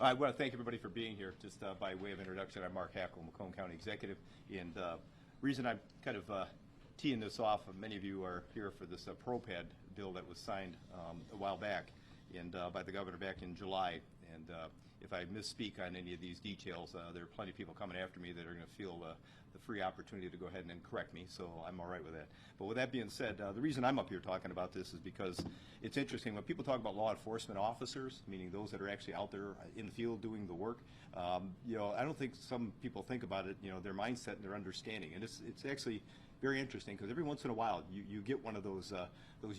I want to thank everybody for being here. Just by way of introduction, I'm Mark Hackle, Macomb County Executive. And reason I'm kind of teeing this off, many of you are here for this ProPAD bill that was signed a while back and by the governor back in July. And if I misspeak on any of these details, there are plenty of people coming after me that are going to feel the free opportunity to go ahead and correct me, so I'm all right with that. But with that being said, the reason I'm up here talking about this is because it's interesting. When people talk about law enforcement officers, meaning those that are actually out there in the field doing the work, you know, I don't think some people think about it, you know, their mindset and their understanding. And it's actually very interesting because every once in a while you get one of those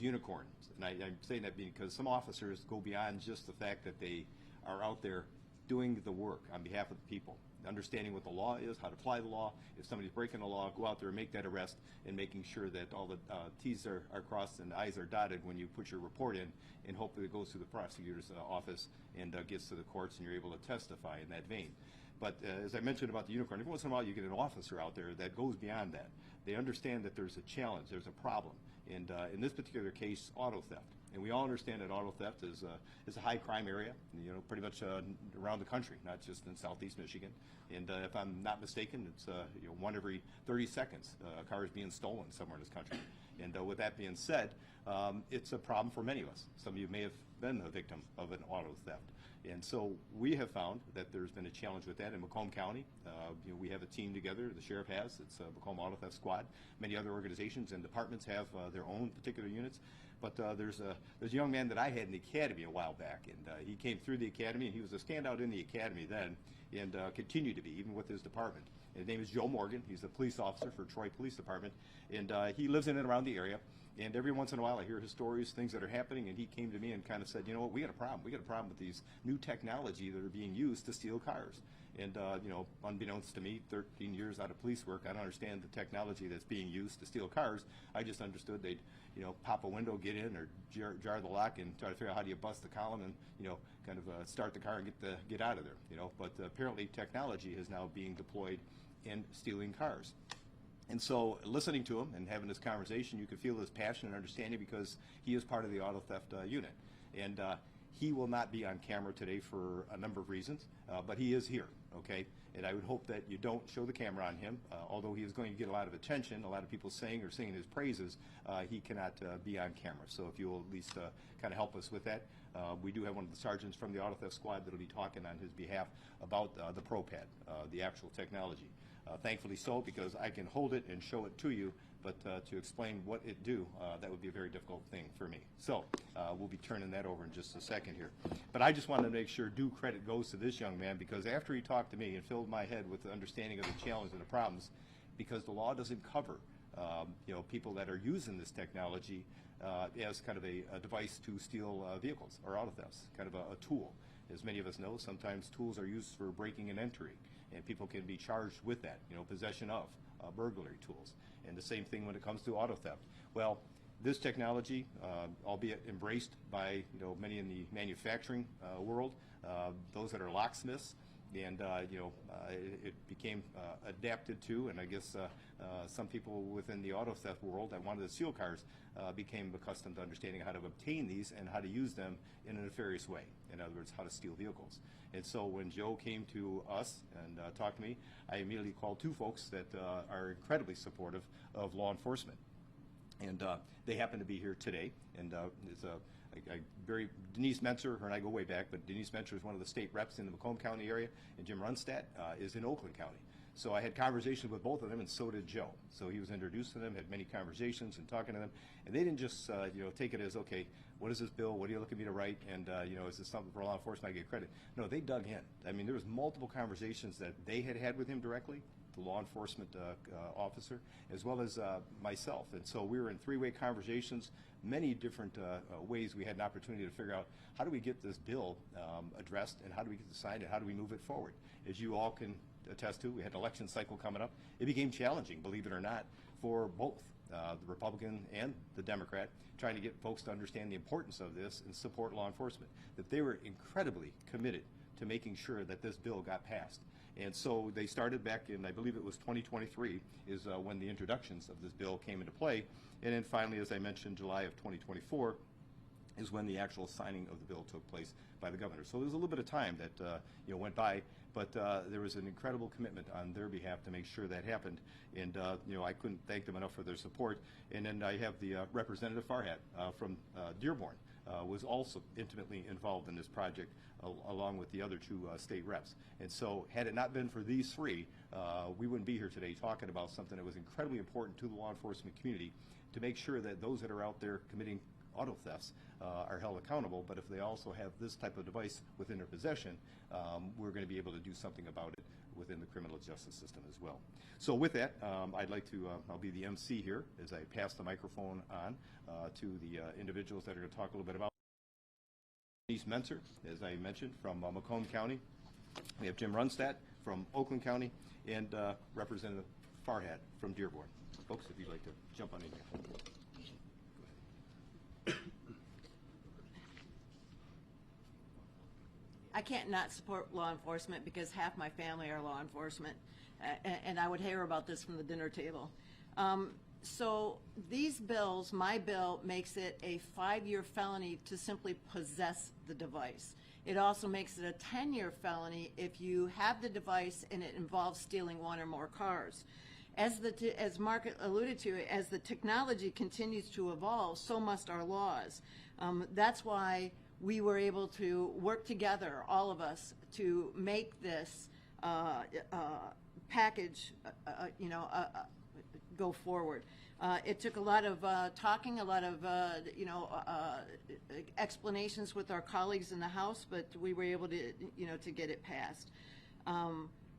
unicorns. And I'm saying that because some officers go beyond just the fact that they are out there doing the work on behalf of the people, understanding what the law is, how to apply the law. If somebody's breaking the law, go out there and make that arrest, and making sure that all the T's are crossed and the I's are dotted when you put your report in, and hopefully it goes to the prosecutor's office and gets to the courts and you're able to testify in that vein. But as I mentioned about the unicorn, every once in a while you get an officer out there that goes beyond that. They understand that there's a challenge, there's a problem, and in this particular case, auto theft. And we all understand that auto theft is a high crime area, you know, pretty much around the country, not just in Southeast Michigan. And if I'm not mistaken, it's you know, 1 every 30 seconds a car is being stolen somewhere in this country. And with that being said, it's a problem for many of us. Some of you may have been a victim of an auto theft. And so we have found that there's been a challenge with that in Macomb County. You know, we have a team together, the sheriff has, it's Macomb Auto Theft Squad. Many other organizations and departments have their own particular units. But there's a young man that I had in the academy a while back, and he came through the academy, and he was a standout in the academy then, and continued to be, even with his department. And his name is Joe Morgan. He's a police officer for Troy Police Department, and he lives in and around the area. And every once in a while I hear his stories, things that are happening, and he came to me and kind of said, you know what, we got a problem. We got a problem with these new technology that are being used to steal cars. And, you know, unbeknownst to me, 13 years out of police work, I don't understand the technology that's being used to steal cars. I just understood they'd, you know, pop a window, get in, or jar the lock and try to figure out how do you bust the column and, you know, kind of start the car and get out of there, you know. But apparently technology is now being deployed in stealing cars. And so listening to him and having this conversation, you could feel his passion and understanding because he is part of the auto theft unit. And he will not be on camera today for a number of reasons, but he is here, okay? And I would hope that you don't show the camera on him. Although he is going to get a lot of attention, a lot of people saying or singing his praises, he cannot be on camera. So if you will at least kind of help us with that. We do have one of the sergeants from the Auto Theft Squad that will be talking on his behalf about the ProPAD, the actual technology. Thankfully so, because I can hold it and show it to you, but to explain what it do, that would be a very difficult thing for me. So we'll be turning that over in just a second here. But I just wanted to make sure due credit goes to this young man, because after he talked to me and filled my head with the understanding of the challenge and the problems, because the law doesn't cover you know, people that are using this technology as kind of a device to steal vehicles or auto thefts, kind of a tool. As many of us know, sometimes tools are used for breaking and entering, and people can be charged with that, you know, possession of burglary tools. And the same thing when it comes to auto theft. Well, this technology, albeit embraced by, you know, many in the manufacturing world, those that are locksmiths, and you know, it became adapted to, and I guess some people within the auto theft world that wanted to steal cars became accustomed to understanding how to obtain these and how to use them in a nefarious way. In other words, how to steal vehicles. And so when Joe came to us and talked to me, I immediately called two folks that are incredibly supportive of law enforcement. And they happen to be here today. And it's Denise Mentzer, her and I go way back, but Denise Mentzer is one of the state reps in the Macomb County area, and Jim Runstad is in Oakland County. So I had conversations with both of them, and so did Joe. So he was introduced to them, had many conversations and talking to them, and they didn't just you know, take it as, okay, what is this bill? What are you looking me to write? And you know, is this something for law enforcement I get credit? No, they dug in. I mean, there was multiple conversations that they had with him directly, the law enforcement officer, as well as myself. And so we were in three-way conversations, many different ways we had an opportunity to figure out how do we get this bill addressed, and how do we get it signed, and how do we move it forward. As you all can attest to, we had an election cycle coming up. It became challenging, believe it or not, for both the Republican and the Democrat, trying to get folks to understand the importance of this and support law enforcement, that they were incredibly committed to making sure that this bill got passed. And so they started back in, I believe it was 2023, is when the introductions of this bill came into play. And then finally, as I mentioned, July of 2024, is when the actual signing of the bill took place by the governor. So there was a little bit of time that went by, but there was an incredible commitment on their behalf to make sure that happened. And I couldn't thank them enough for their support. And then I have the Representative Farhat from Dearborn was also intimately involved in this project, along with the other two state reps. And so had it not been for these three, we wouldn't be here today talking about something that was incredibly important to the law enforcement community, to make sure that those that are out there committing auto thefts are held accountable. But if they also have this type of device within their possession, we're going to be able to do something about it within the criminal justice system as well. So with that, I'd like to, I'll be the MC here as I pass the microphone on to the individuals that are going to talk a little bit about. Denise Menser, as I mentioned, from Macomb County. We have Jim Runstad from Oakland County, and Representative Farhat from Dearborn. Folks, if you'd like to jump on in here. I can't not support law enforcement because half my family are law enforcement, and I would hear about this from the dinner table. So these bills, my bill makes it a 5-year felony to simply possess the device. It also makes it a 10-year felony if you have the device and it involves stealing one or more cars. As Mark alluded to, as the technology continues to evolve, so must our laws. That's why we were able to work together, all of us, to make this package, go forward. It took a lot of talking, a lot of explanations with our colleagues in the House, but we were able to to get it passed.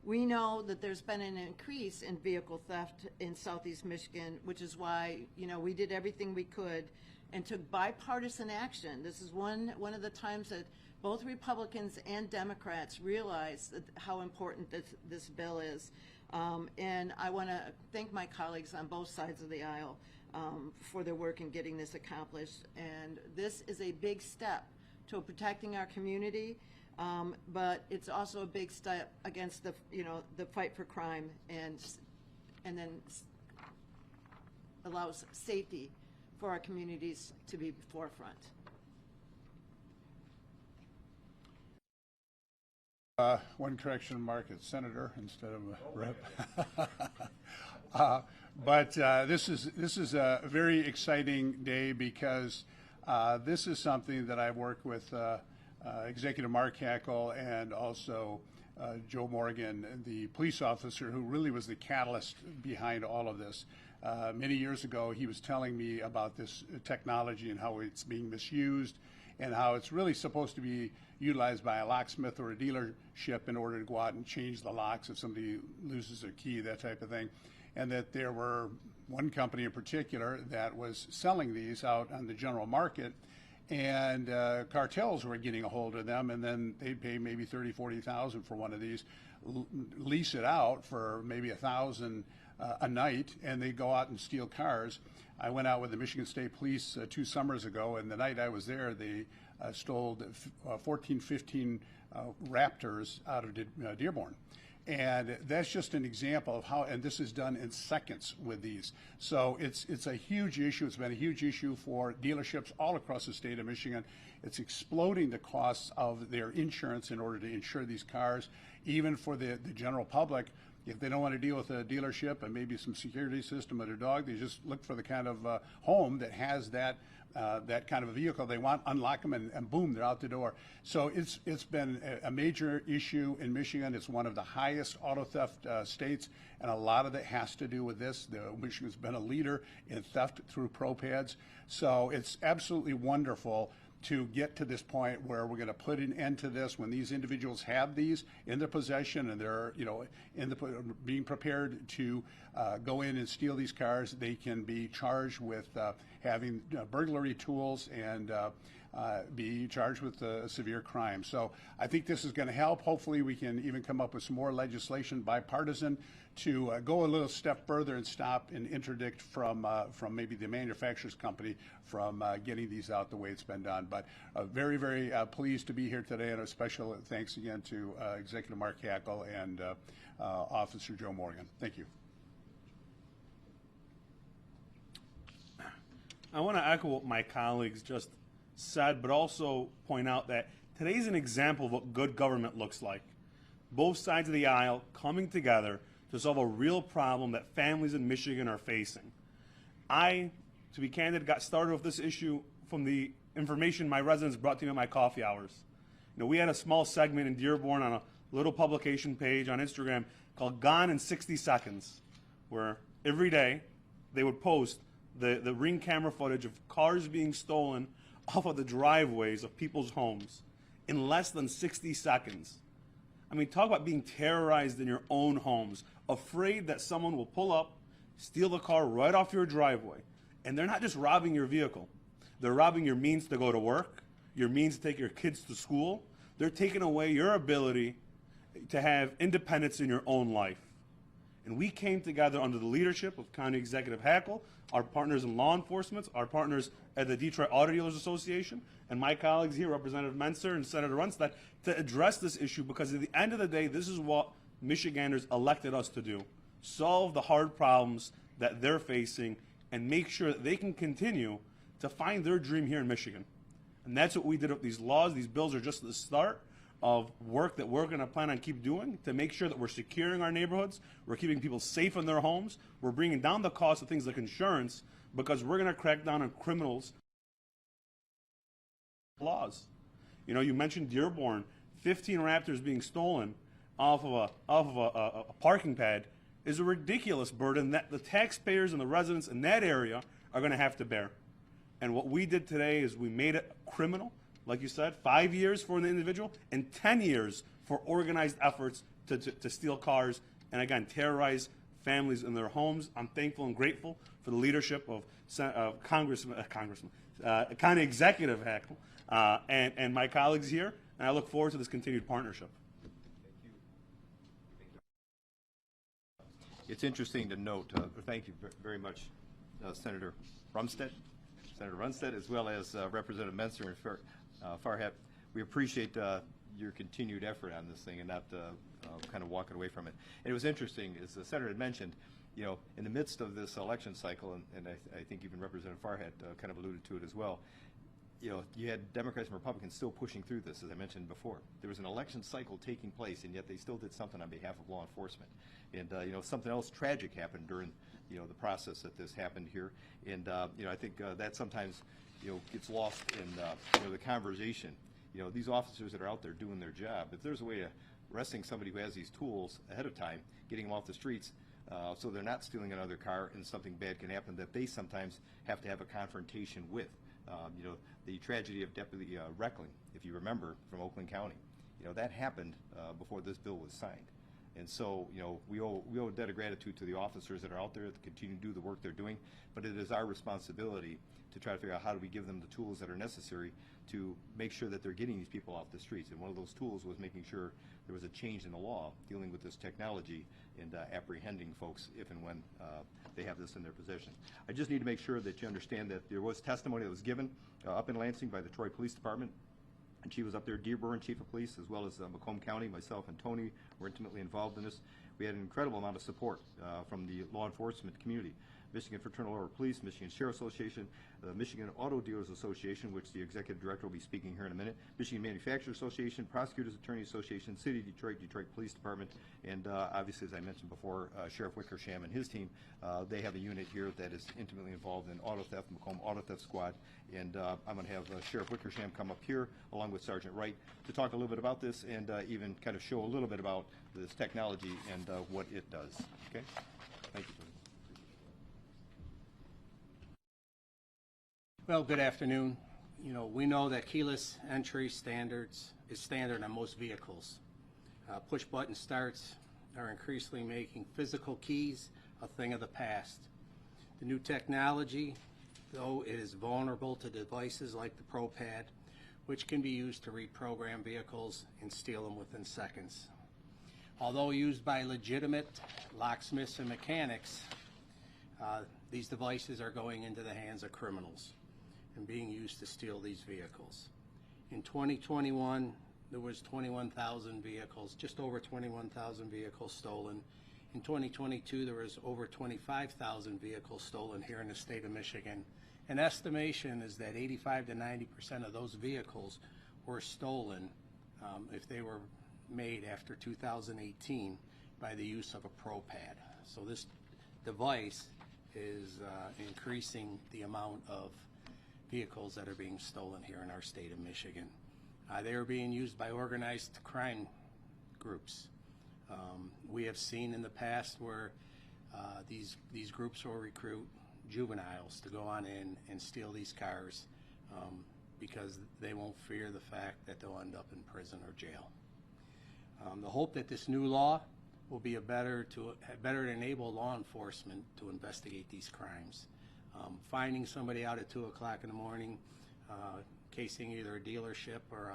We know that there's been an increase in vehicle theft in Southeast Michigan, which is why we did everything we could and took bipartisan action. This is one of the times that both Republicans and Democrats realized how important this bill is. And I want to thank my colleagues on both sides of the aisle for their work in getting this accomplished. And this is a big step to protecting our community, but it's also a big step against the fight for crime, and then allows safety for our communities to be forefront. One correction, Mark, it's senator instead of a rep. But this is a very exciting day because this is something that I've worked with Executive Mark Hackle and also Joe Morgan, the police officer who really was the catalyst behind all of this. Many years ago, he was telling me about this technology and how it's being misused and how it's really supposed to be utilized by a locksmith or a dealership in order to go out and change the locks if somebody loses their key, that type of thing. And that there were one company in particular that was selling these out on the general market, and cartels were getting a hold of them, and then they'd pay maybe $30,000, $40,000 for one of these, lease it out for maybe $1,000 a night, and they go out and steal cars. I went out with the Michigan State Police 2 summers ago, and the night I was there, they stole 14, 15 Raptors out of Dearborn. And that's just an example of how, and this is done in seconds with these. So it's a huge issue. It's been a huge issue for dealerships all across the state of Michigan. It's exploding the costs of their insurance in order to insure these cars, even for the general public. If they don't want to deal with a dealership and maybe some security system or their dog, they just look for the kind of home that has that kind of a vehicle they want, unlock them, and boom, they're out the door. So it's been a major issue in Michigan. It's one of the highest auto theft states, and a lot of it has to do with this. Michigan's been a leader in theft through ProPADs. So it's absolutely wonderful to get to this point where we're going to put an end to this when these individuals have these in their possession and they're being prepared to go in and steal these cars. They can be charged with having burglary tools and be charged with a severe crime. So I think this is going to help. Hopefully we can even come up with some more legislation, bipartisan, to go a little step further and stop and interdict from maybe the manufacturer's company from getting these out the way it's been done. But very, very pleased to be here today, and a special thanks again to Executive Mark Hackle and Officer Joe Morgan. Thank you. I want to echo what my colleagues just said, but also point out that today's an example of what good government looks like. Both sides of the aisle coming together to solve a real problem that families in Michigan are facing. I, to be candid, got started with this issue from the information my residents brought to me at my coffee hours. You know, we had a small segment in Dearborn on a little publication page on Instagram called Gone in 60 Seconds, where every day they would post the Ring camera footage of cars being stolen off of the driveways of people's homes in less than 60 seconds. I mean, talk about being terrorized in your own homes, afraid that someone will pull up, steal the car right off your driveway. And they're not just robbing your vehicle. They're robbing your means to go to work, your means to take your kids to school. They're taking away your ability to have independence in your own life. And we came together under the leadership of County Executive Hackle, our partners in law enforcement, our partners at the Detroit Auto Dealers Association, and my colleagues here, Representative Menser and Senator Runstad, to address this issue, because at the end of the day, this is what Michiganders elected us to do: solve the hard problems that they're facing and make sure that they can continue to find their dream here in Michigan. And that's what we did with these laws. These bills are just the start of work that we're going to plan on keep doing to make sure that we're securing our neighborhoods, we're keeping people safe in their homes, we're bringing down the cost of things like insurance, because we're going to crack down on criminals. Laws. You know, you mentioned Dearborn, 15 Raptors being stolen off of a parking pad is a ridiculous burden that the taxpayers and the residents in that area are going to have to bear. And what we did today is we made it criminal, like you said, 5 years for an individual and 10 years for organized efforts to steal cars and, again, terrorize families in their homes. I'm thankful and grateful for the leadership of County Executive Hackle and my colleagues here, and I look forward to this continued partnership. It's interesting to note, thank you very much, Senator Rumstead, as well as Representative Menser and Farhat. We appreciate your continued effort on this thing and not kind of walking away from it. And it was interesting, as the Senator had mentioned, you know, in the midst of this election cycle, and I think even Representative Farhat kind of alluded to it as well, you know, you had Democrats and Republicans still pushing through this, as I mentioned before. There was an election cycle taking place, and yet they still did something on behalf of law enforcement. And, you know, something else tragic happened during, you know, the process that this happened here. And, you know, I think that sometimes, you know, gets lost in, you know, the conversation. You know, these officers that are out there doing their job, if there's a way of arresting somebody who has these tools ahead of time, getting them off the streets, so they're not stealing another car and something bad can happen that they sometimes have to have a confrontation with. You know, the tragedy of Deputy Reckling, if you remember, from Oakland County, you know, that happened before this bill was signed. And so, you know, we owe a debt of gratitude to the officers that are out there to continue to do the work they're doing, but it is our responsibility to try to figure out how do we give them the tools that are necessary to make sure that they're getting these people off the streets. And one of those tools was making sure there was a change in the law dealing with this technology and apprehending folks if and when they have this in their possession. I just need to make sure that you understand that there was testimony that was given up in Lansing by the Troy Police Department, and she was up there, Dearborn Chief of Police, as well as Macomb County. Myself and Tony were intimately involved in this. We had an incredible amount of support from the law enforcement community. Michigan Fraternal Order of Police, Michigan Sheriff's Association, the Michigan Auto Dealers Association, which the Executive Director will be speaking here in a minute, Michigan Manufacturers Association, Prosecutors Attorney Association, City of Detroit, Detroit Police Department, and obviously, as I mentioned before, Sheriff Wickersham and his team. They have a unit here that is intimately involved in auto theft, Macomb Auto Theft Squad, and I'm going to have Sheriff Wickersham come up here along with Sergeant Wright to talk a little bit about this and even kind of show a little bit about this technology and what it does. Okay? Thank you. Well, good afternoon. You know, we know that keyless entry standards is standard on most vehicles. Push button starts are increasingly making physical keys a thing of the past. The new technology, though it is vulnerable to devices like the ProPAD, which can be used to reprogram vehicles and steal them within seconds. Although used by legitimate locksmiths and mechanics, these devices are going into the hands of criminals and being used to steal these vehicles. In 2021, there was 21,000 vehicles, just over 21,000 vehicles stolen. In 2022, there was over 25,000 vehicles stolen here in the state of Michigan, An estimation is that 85 to 90% of those vehicles were stolen if they were made after 2018 by the use of a ProPAD. So this device is increasing the amount of vehicles that are being stolen here in our state of Michigan. They are being used by organized crime groups. We have seen in the past where these groups will recruit juveniles to go on in and steal these cars because they won't fear the fact that they'll end up in prison or jail. The hope that this new law will be better to enable law enforcement to investigate these crimes. Finding somebody out at 2 o'clock in the morning, casing either a dealership or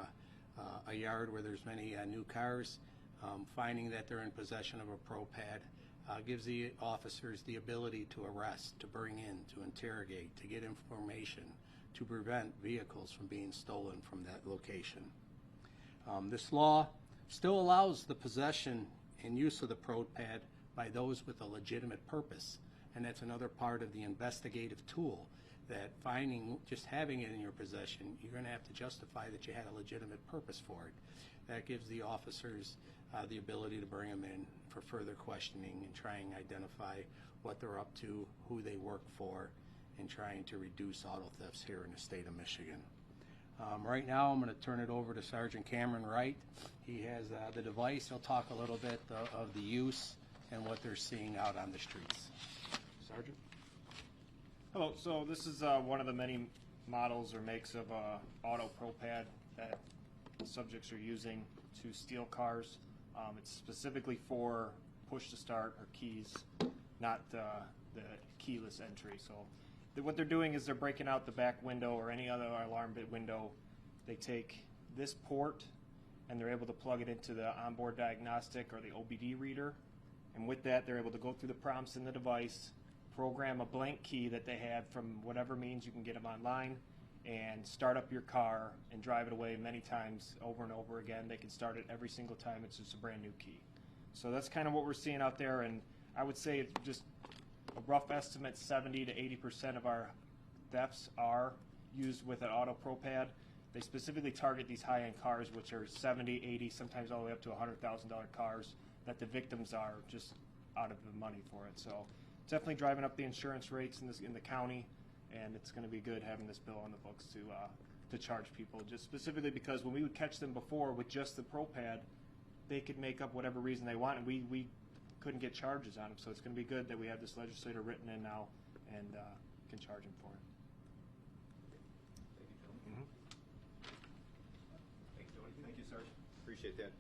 a yard where there's many new cars, finding that they're in possession of a ProPAD gives the officers the ability to arrest, to bring in, to interrogate, to get information, to prevent vehicles from being stolen from that location. This law still allows the possession and use of the ProPAD by those with a legitimate purpose, and that's another part of the investigative tool, that just having it in your possession, you're going to have to justify that you had a legitimate purpose for it. That gives the officers the ability to bring them in for further questioning and trying to identify what they're up to, who they work for, and trying to reduce auto thefts here in the state of Michigan. Right now, I'm going to turn it over to Sergeant Cameron Wright. He has the device. He'll talk a little bit of the use and what they're seeing out on the streets. Sergeant? Hello. So this is one of the many models or makes of auto ProPAD that subjects are using to steal cars. It's specifically for push to start or keys, not the keyless entry. So what they're doing is they're breaking out the back window or any other alarm bit window. They take this port and they're able to plug it into the onboard diagnostic or the OBD reader. And with that, they're able to go through the prompts in the device, program a blank key that they have from whatever means you can get them online, and start up your car and drive it away many times over and over again. They can start it every single time. It's just a brand new key. So that's kind of what we're seeing out there, and I would say it's just a rough estimate, 70 to 80% of our thefts are used with an auto ProPAD. They specifically target these high-end cars, which are 70, 80, sometimes all the way up to $100,000 cars that the victims are just out of the money for it. So definitely driving up the insurance rates in the county, and it's going to be good having this bill on the books to charge people, just specifically because when we would catch them before with just the ProPAD, they could make up whatever reason they want, and we couldn't get charges on them. So it's going to be good that we have this legislator written in now and can charge them for it. Thank you, Tony. Thank you, Sergeant. Appreciate that.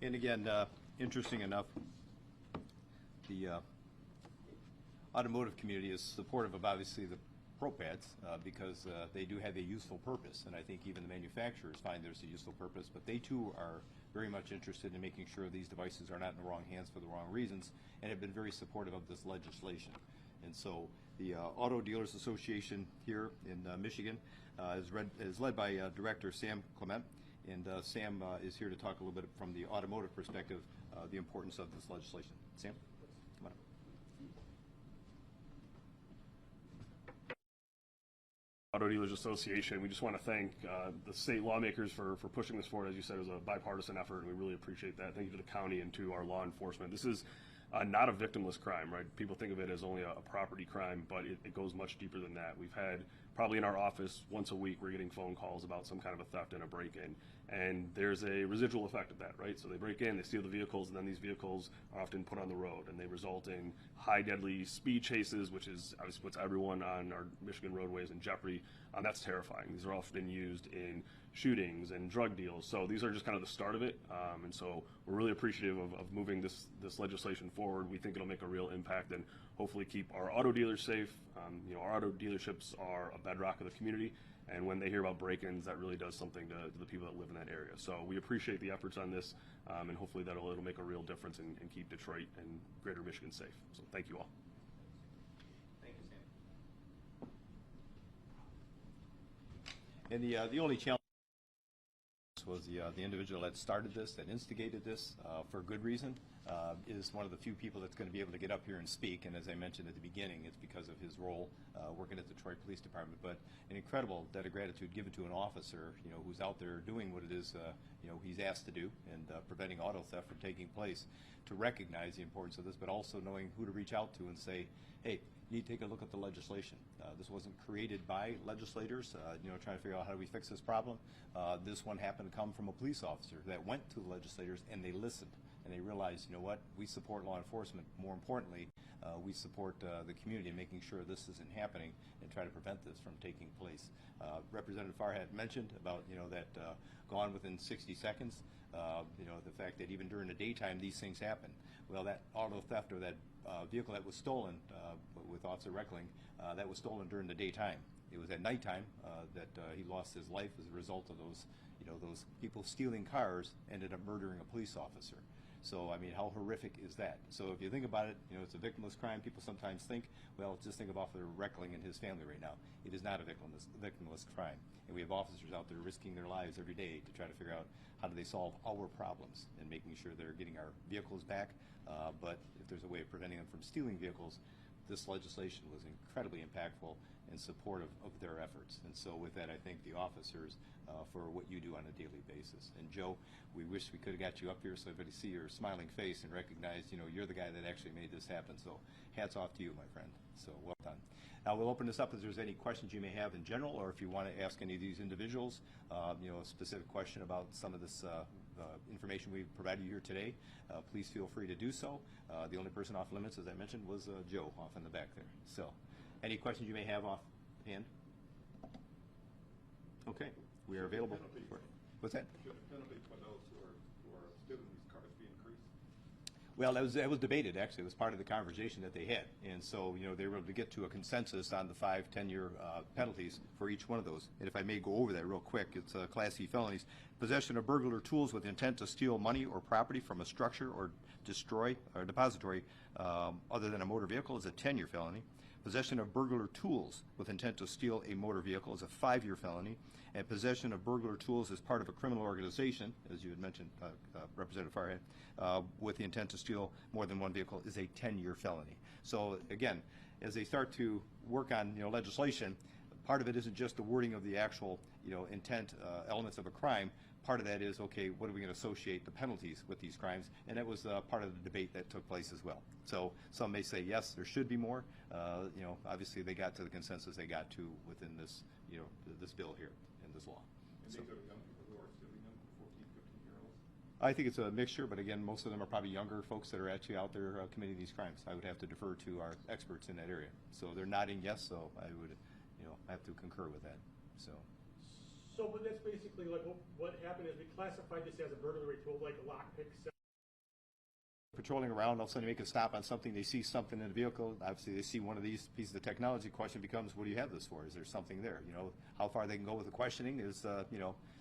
And again, interesting enough, the automotive community is supportive of obviously the ProPADs because they do have a useful purpose, and I think even the manufacturers find there's a useful purpose, but they too are very much interested in making sure these devices are not in the wrong hands for the wrong reasons, and have been very supportive of this legislation. And so the Auto Dealers Association here in Michigan is led by Director Sam Clement, and Sam is here to talk a little bit from the automotive perspective, the importance of this legislation. Sam, come on up. Auto Dealers Association, we just want to thank the state lawmakers for pushing this forward. As you said, it was a bipartisan effort, and we really appreciate that. Thank you to the county and to our law enforcement. This is not a victimless crime, right? People think of it as only a property crime, but it goes much deeper than that. We've had, probably in our office, once a week, we're getting phone calls about some kind of a theft and a break-in. And there's a residual effect of that, right? So they break in, they steal the vehicles, and then these vehicles are often put on the road, and they result in high deadly speed chases, which is obviously puts everyone on our Michigan roadways in jeopardy. That's terrifying. These are often used in shootings and drug deals. So these are just kind of the start of it. And so we're really appreciative of moving this legislation forward. We think it'll make a real impact and hopefully keep our auto dealers safe. Our auto dealerships are a bedrock of the community. And when they hear about break-ins, that really does something to the people that live in that area. So we appreciate the efforts on this, and hopefully it'll make a real difference and keep Detroit and greater Michigan safe. So thank you all. Thank you, Sam. And the only challenge Schultz was the individual that started this, that instigated this for good reason, is one of the few people that's going to be able to get up here and speak. And as I mentioned at the beginning, it's because of his role working at the Detroit Police Department. But an incredible debt of gratitude given to an officer, who's out there doing what it is, he's asked to do and preventing auto theft from taking place, to recognize the importance of this, but also knowing who to reach out to and say, hey, you need to take a look at the legislation. This wasn't created by legislators, trying to figure out how do we fix this problem. This one happened to come from a police officer that went to the legislators and they listened and they realized, you know what, we support law enforcement. More importantly, we support the community in making sure this isn't happening and try to prevent this from taking place. Representative Farhat mentioned about, that gone within 60 seconds. The fact that even during the daytime these things happen. Well, that auto theft or that vehicle that was stolen with Officer Reckling, that was stolen during the daytime. It was at nighttime that he lost his life as a result of those people stealing cars ended up murdering a police officer. So, I mean, how horrific is that? So if you think about it, it's a victimless crime. People sometimes think, well, just think of Officer Reckling and his family right now. It is not a victimless crime. And we have officers out there risking their lives every day to try to figure out how do they solve our problems and making sure they're getting our vehicles back. But if there's a way of preventing them from stealing vehicles, this legislation was incredibly impactful and supportive of their efforts. And so with that, I thank the officers for what you do on a daily basis. And Joe, we wish we could have got you up here so everybody see your smiling face and recognize, you're the guy that actually made this happen. So hats off to you, my friend. So well done. Now we'll open this up if there's any questions you may have in general, or if you want to ask any of these individuals, a specific question about some of this information we've provided you here today, please feel free to do so. The only person off limits, as I mentioned, was Joe off in the back there. So any questions you may have offhand? Okay, we are available. What's that? Should the penalty for those who are stealing these cars be increased? Well, that was debated, actually. It was part of the conversation that they had. And so, they were able to get to a consensus on the 5-10-year penalties for each one of those. And if I may go over that real quick, it's Class C felonies. Possession of burglar tools with intent to steal money or property from a structure or destroy or depository other than a motor vehicle is a 10-year felony. Possession of burglar tools with intent to steal a motor vehicle is a 5-year felony. And possession of burglar tools as part of a criminal organization, as you had mentioned, Representative Farhat, with the intent to steal more than one vehicle is a 10-year felony. So again, as they start to work on legislation, part of it isn't just the wording of the actual intent elements of a crime. Part of that is, okay, what are we going to associate the penalties with these crimes? And that was part of the debate that took place as well. So some may say, yes, there should be more. Obviously they got to the consensus they got to within this, this bill here in this law. And these are the young people who are stealing them, 14, 15-year-olds? I think it's a mixture, but again, most of them are probably younger folks that are actually out there committing these crimes. I would have to defer to our experts in that area. So they're nodding yes, so I would, have to concur with that. So, but that's basically like what happened is we classified this as a burglary tool, like a lockpick. Patrolling around, all of a sudden they make a stop on something, they see something in the vehicle, obviously they see one of these pieces of technology. Question becomes, what do you have this for? Is there something there? How far they can go with the questioning is,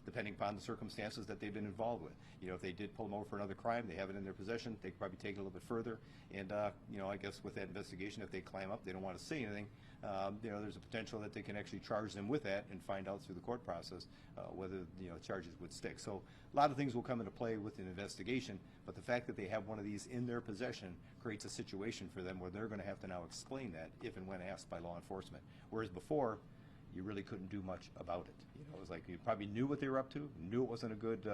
depending upon the circumstances that they've been involved with. If they did pull them over for another crime, they have it in their possession, they could probably take it a little bit further. And, I guess with that investigation, if they climb up, they don't want to say anything, there's a potential that they can actually charge them with that and find out through the court process whether, charges would stick. So a lot of things will come into play with an investigation, but the fact that they have one of these in their possession creates a situation for them where they're going to have to now explain that if and when asked by law enforcement. Whereas before, you really couldn't do much about it. It was like you probably knew what they were up to, knew it wasn't a good,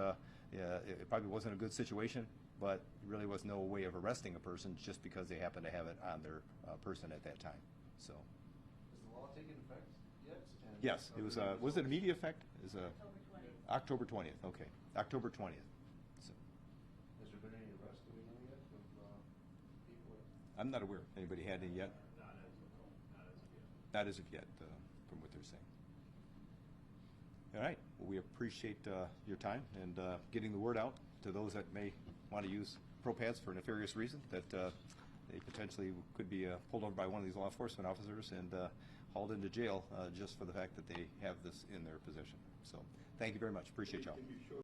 it probably wasn't a good situation, but really was no way of arresting a person just because they happened to have it on their person at that time. So. Is the law taking effect yet? Yes, it was it immediate effect? Is October 20th, okay. October 20th. So. Has there been any arrests, do we know yet, of people? I'm not aware if anybody had any yet. Not as of yet, from what they're saying. All right, well, we appreciate your time and getting the word out to those that may want to use ProPADs for a nefarious reason, that they potentially could be pulled over by one of these law enforcement officers and hauled into jail just for the fact that they have this in their possession. So thank you very much. Appreciate y'all.